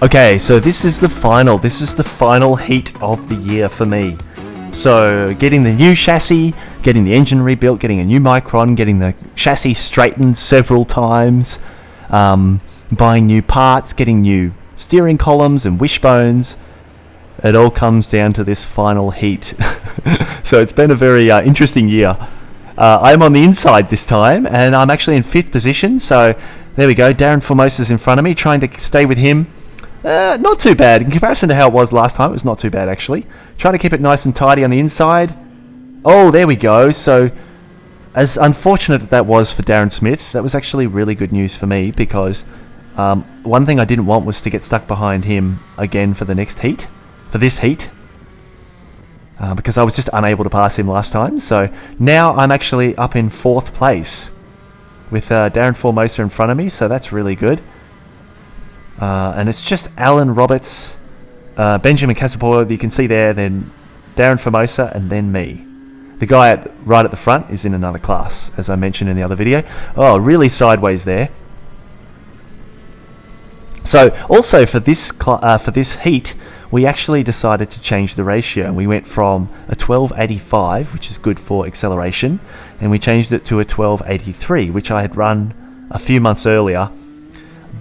Okay, so this is the final heat of the year for me. So getting the new chassis, getting the engine rebuilt, getting a new Micron, getting the chassis straightened several times, buying new parts, getting new steering columns and wishbones. It all comes down to this final heat. So it's been a very interesting year. I'm on the inside this time, and I'm actually in 5th position. So there we go. Darren Formosa's in front of me, trying to stay with him. Not too bad. In comparison to how it was last time, it was not too bad, actually. Trying to keep it nice and tidy on the inside. Oh, there we go. So, as unfortunate as that was for Darren Smith, that was actually really good news for me, because one thing I didn't want was to get stuck behind him again for this heat. Because I was just unable to pass him last time. So, now I'm actually up in 4th place with Darren Formosa in front of me, so that's really good. And it's just Alan Roberts, Benjamin Casapor, you can see there, then Darren Formosa, and then me. The guy right at the front is in another class, as I mentioned in the other video. Oh, really sideways there. So, also for this heat, we actually decided to change the ratio. We went from a 1285, which is good for acceleration, and we changed it to a 1283, which I had run a few months earlier.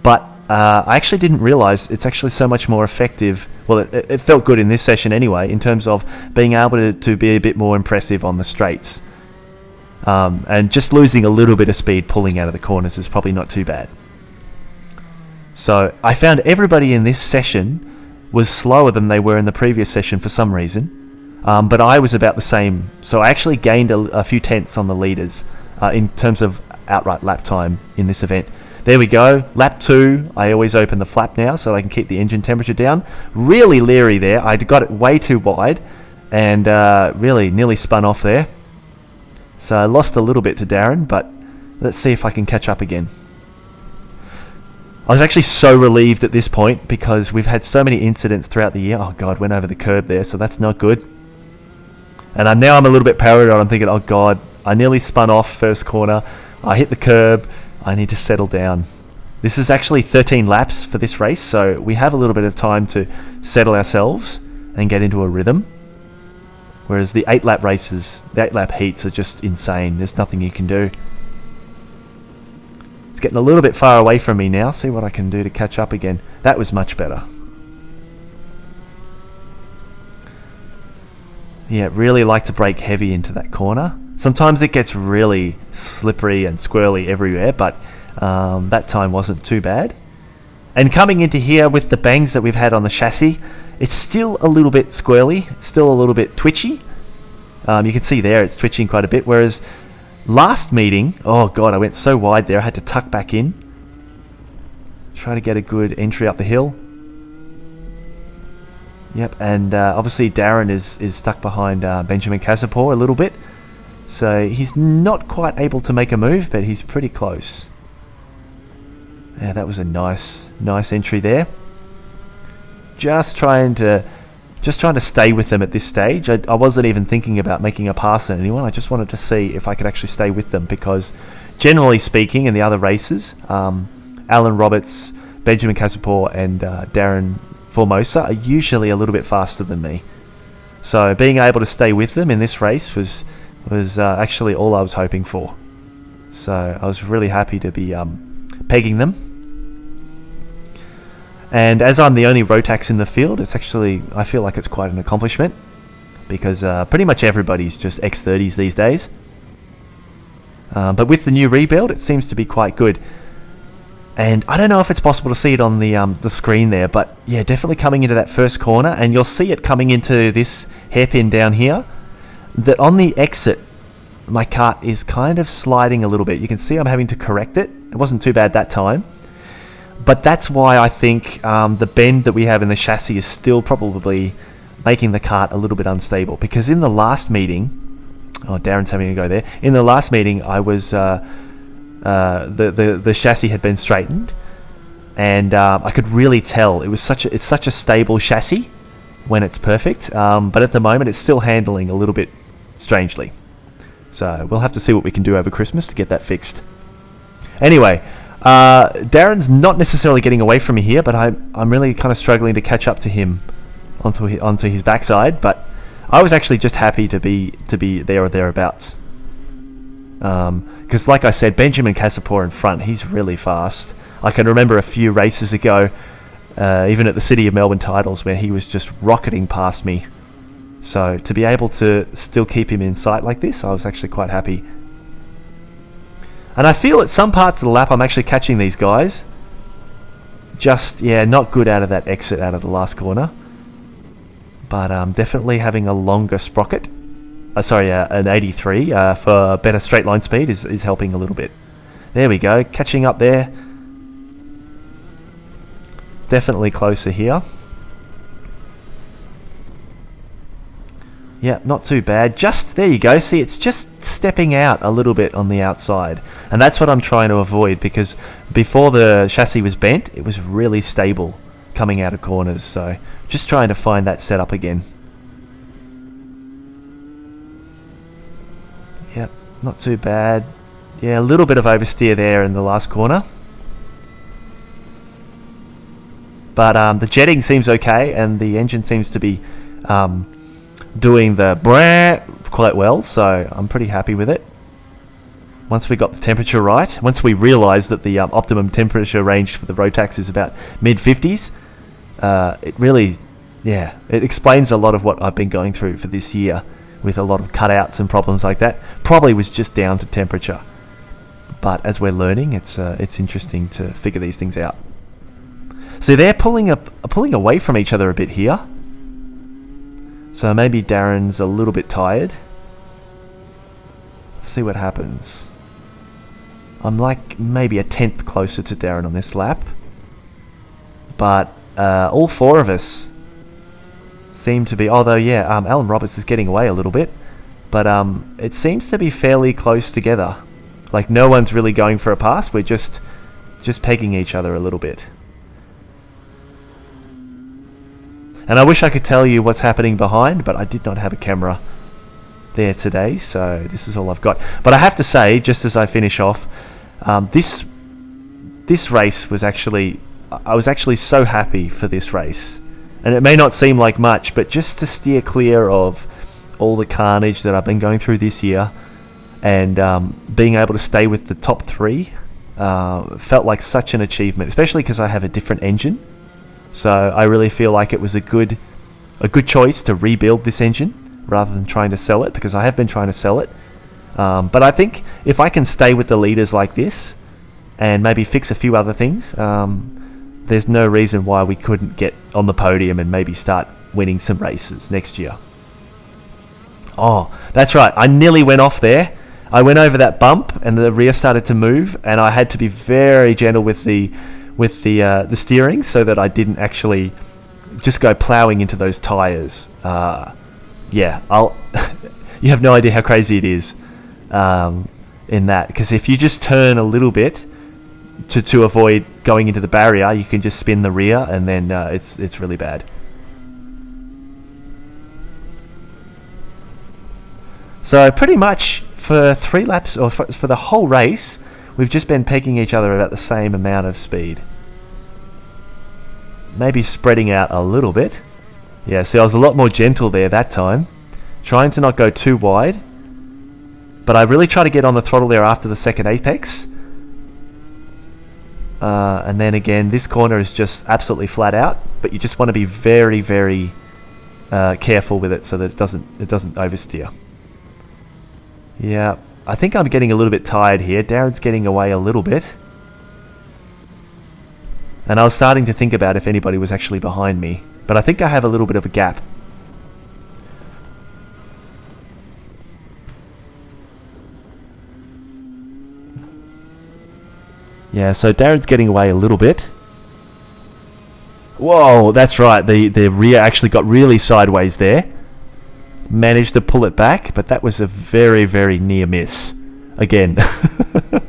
But I actually didn't realize it's actually so much more effective. Well, it felt good in this session anyway, in terms of being able to be a bit more impressive on the straights. And just losing a little bit of speed pulling out of the corners is probably not too bad. So I found everybody in this session was slower than they were in the previous session for some reason. But I was about the same. So I actually gained a few tenths on the leaders in terms of outright lap time in this event. There we go, lap 2. I always open the flap now so I can keep the engine temperature down. Really leery there. I got it way too wide and really nearly spun off there. So I lost a little bit to Darren, but let's see if I can catch up again. I was actually so relieved at this point because we've had so many incidents throughout the year. Oh God, went over the curb there, so that's not good. And now I'm a little bit paranoid. I'm thinking, oh God, I nearly spun off first corner. I hit the curb. I need to settle down. This is actually 13 laps for this race, so we have a little bit of time to settle ourselves and get into a rhythm. Whereas the 8-lap races, the 8-lap heats are just insane. There's nothing you can do. It's getting a little bit far away from me now. See what I can do to catch up again. That was much better. Yeah, really like to brake heavy into that corner. Sometimes it gets really slippery and squirrely everywhere, but that time wasn't too bad. And coming into here with the bangs that we've had on the chassis, it's still a little bit squirrely, it's still a little bit twitchy. You can see there it's twitching quite a bit, whereas last meeting, oh God, I went so wide there, I had to tuck back in. Try to get a good entry up the hill. Yep, and obviously Darren is stuck behind Benjamin Casapor a little bit. So he's not quite able to make a move, but he's pretty close. Yeah, that was a nice entry there. Just trying to stay with them at this stage. I wasn't even thinking about making a pass at anyone. I just wanted to see if I could actually stay with them, because generally speaking, in the other races, Alan Roberts, Benjamin Casapor, and Darren Formosa are usually a little bit faster than me. So being able to stay with them in this race was actually all I was hoping for. So I was really happy to be pegging them. And as I'm the only Rotax in the field, I feel like it's quite an accomplishment, because pretty much everybody's just X30s these days. But with the new rebuild, it seems to be quite good. And I don't know if it's possible to see it on the screen there, but yeah, definitely coming into that first corner, and you'll see it coming into this hairpin down here, that on the exit, my kart is kind of sliding a little bit. You can see I'm having to correct it. It wasn't too bad that time. But that's why I think the bend that we have in the chassis is still probably making the kart a little bit unstable. Because in the last meeting, oh, Darren's having a go there. In the last meeting, I was the chassis had been straightened, and I could really tell it's such a stable chassis when it's perfect. But at the moment, it's still handling a little bit strangely. So we'll have to see what we can do over Christmas to get that fixed. Anyway, Darren's not necessarily getting away from me here, but I'm really kind of struggling to catch up to him onto his backside. But I was actually just happy to be there or thereabouts. Because like I said, Benjamin Casapor in front, he's really fast. I can remember a few races ago, even at the City of Melbourne titles, where he was just rocketing past me. So to be able to still keep him in sight like this, I was actually quite happy. And I feel at some parts of the lap I'm actually catching these guys. Just, yeah, not good out of that exit out of the last corner. But definitely having a longer sprocket. An 83 for better straight line speed is helping a little bit. There we go, catching up there. Definitely closer here. Yeah, not too bad. Just, there you go. See, it's just stepping out a little bit on the outside. And that's what I'm trying to avoid, because before the chassis was bent, it was really stable coming out of corners. So just trying to find that setup again. Yep, not too bad. Yeah, a little bit of oversteer there in the last corner. But the jetting seems okay, and the engine seems to be doing the brah quite well, so I'm pretty happy with it. Once we got the temperature right, once we realised that the optimum temperature range for the Rotax is about mid-50s, it really, yeah, it explains a lot of what I've been going through for this year, with a lot of cutouts and problems like that. Probably was just down to temperature. But as we're learning, it's interesting to figure these things out. So they're pulling away from each other a bit here. So maybe Darren's a little bit tired. See what happens. I'm like maybe a tenth closer to Darren on this lap. But all four of us seem to be... Although, yeah, Alan Roberts is getting away a little bit. But it seems to be fairly close together. Like, no one's really going for a pass. We're just pegging each other a little bit. And I wish I could tell you what's happening behind, but I did not have a camera there today, so this is all I've got. But I have to say, just as I finish off, this race was actually... I was actually so happy for this race. And it may not seem like much, but just to steer clear of all the carnage that I've been going through this year, and being able to stay with the top three felt like such an achievement, especially because I have a different engine. So I really feel like it was a good choice to rebuild this engine rather than trying to sell it, because I have been trying to sell it. But I think if I can stay with the leaders like this and maybe fix a few other things, there's no reason why we couldn't get on the podium and maybe start winning some races next year. Oh, that's right. I nearly went off there. I went over that bump and the rear started to move, and I had to be very gentle with the steering so that I didn't actually just go ploughing into those tires. Yeah, you have no idea how crazy it is in that, because if you just turn a little bit to avoid going into the barrier, you can just spin the rear, and then it's really bad. So pretty much for 3 laps, or for the whole race, we've just been pegging each other about the same amount of speed. Maybe spreading out a little bit. Yeah, see, I was a lot more gentle there that time, trying to not go too wide. But I really try to get on the throttle there after the second apex. And then again, this corner is just absolutely flat out, but you just want to be very, very careful with it so that it doesn't oversteer. Yeah, I think I'm getting a little bit tired here. Darren's getting away a little bit. And I was starting to think about if anybody was actually behind me. But I think I have a little bit of a gap. Yeah, so Darren's getting away a little bit. Whoa, that's right. The rear actually got really sideways there. Managed to pull it back, but that was a very, very near miss. Again. There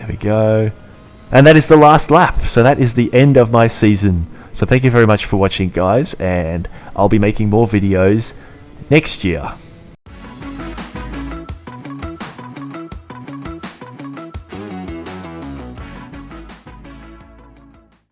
we go. And that is the last lap. So that is the end of my season. So thank you very much for watching, guys. And I'll be making more videos next year.